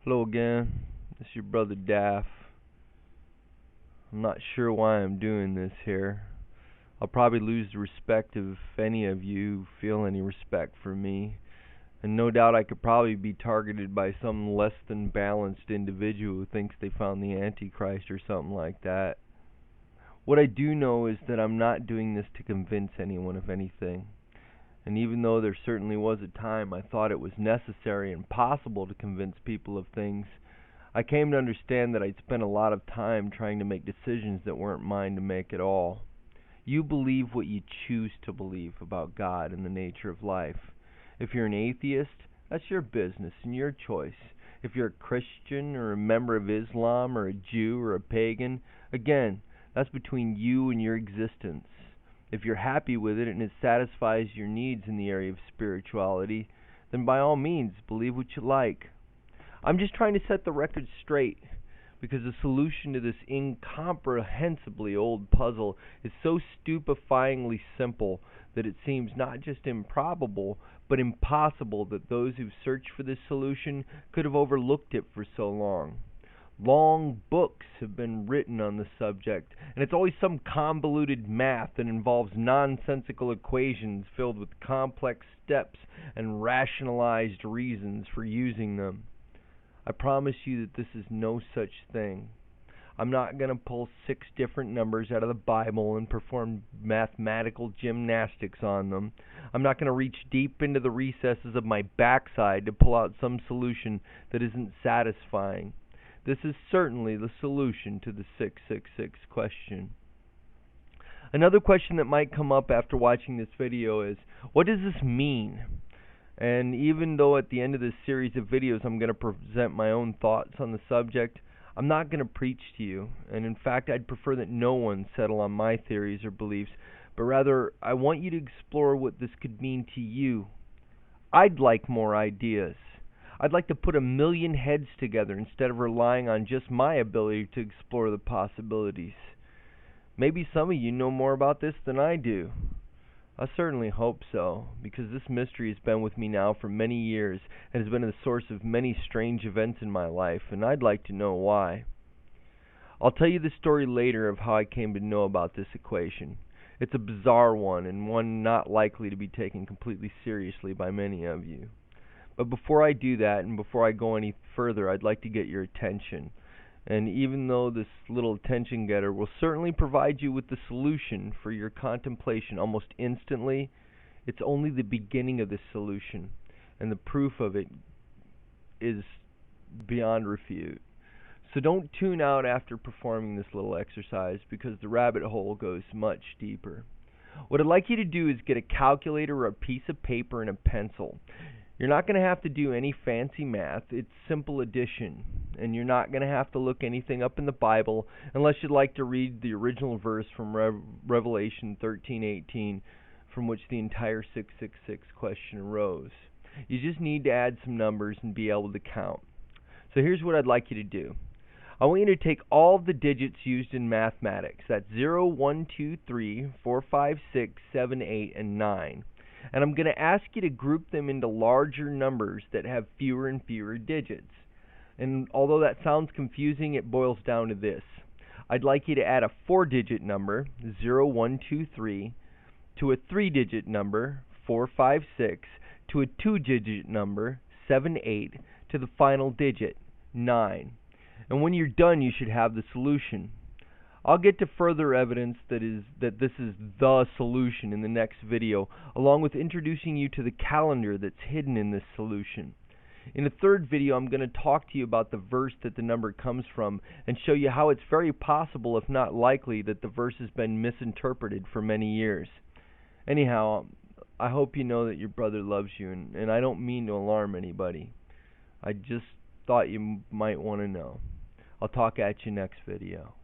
Hello again, this is your brother Daf. I'm not sure why I'm doing this here. I'll probably lose the respect if any of you feel any respect for me, and no doubt I could probably be targeted by some less than balanced individual who thinks they found the Antichrist or something like that. What I do know is that I'm not doing this to convince anyone of anything. And even though there certainly was a time I thought it was necessary and possible to convince people of things, I came to understand that I'd spent a lot of time trying to make decisions that weren't mine to make at all. You believe what you choose to believe about God and the nature of life. If you're an atheist, that's your business and your choice. If you're a Christian or a member of Islam or a Jew or a pagan, again, that's between you and your existence. If you're happy with it and it satisfies your needs in the area of spirituality, then by all means, believe what you like. I'm just trying to set the record straight, because the solution to this incomprehensibly old puzzle is so stupefyingly simple that it seems not just improbable, but impossible that those who've searched for this solution could have overlooked it for so long. Long books have been written on the subject, and it's always some convoluted math that involves nonsensical equations filled with complex steps and rationalized reasons for using them. I promise you that this is no such thing. I'm not going to pull 6 different numbers out of the Bible and perform mathematical gymnastics on them. I'm not going to reach deep into the recesses of my backside to pull out some solution that isn't satisfying. This is certainly the solution to the 666 question. Another question that might come up after watching this video is, what does this mean? And even though at the end of this series of videos I'm going to present my own thoughts on the subject, I'm not going to preach to you. And in fact, I'd prefer that no one settle on my theories or beliefs, but rather I want you to explore what this could mean to you. I'd like more ideas. I'd like to put 1,000,000 heads together instead of relying on just my ability to explore the possibilities. Maybe some of you know more about this than I do. I certainly hope so, because this mystery has been with me now for many years and has been the source of many strange events in my life, and I'd like to know why. I'll tell you the story later of how I came to know about this equation. It's a bizarre one, and one not likely to be taken completely seriously by many of you. But before I do that, and before I go any further, I'd like to get your attention. And even though this little attention getter will certainly provide you with the solution for your contemplation almost instantly, it's only the beginning of this solution, and the proof of it is beyond refute. So don't tune out after performing this little exercise, because the rabbit hole goes much deeper. What I'd like you to do is get a calculator or a piece of paper and a pencil. You're not going to have to do any fancy math. It's simple addition. And you're not going to have to look anything up in the Bible unless you'd like to read the original verse from Revelation 13:18, from which the entire 666 question arose. You just need to add some numbers and be able to count. So here's what I'd like you to do. I want you to take all of the digits used in mathematics. That's 0, 1, 2, 3, 4, 5, 6, 7, 8, and 9. And I'm going to ask you to group them into larger numbers that have fewer and fewer digits. And although that sounds confusing, it boils down to this. I'd like you to add a 4-digit number, 0, 1, 2, 3, to a 3-digit number, 4, 5, 6, to a 2-digit number, 7, 8, to the final digit, 9. And when you're done, you should have the solution. I'll get to further evidence that this is the solution in the next video, along with introducing you to the calendar that's hidden in this solution. In the third video, I'm going to talk to you about the verse that the number comes from and show you how it's very possible, if not likely, that the verse has been misinterpreted for many years. Anyhow, I hope you know that your brother loves you, and I don't mean to alarm anybody. I just thought you might want to know. I'll talk at you next video.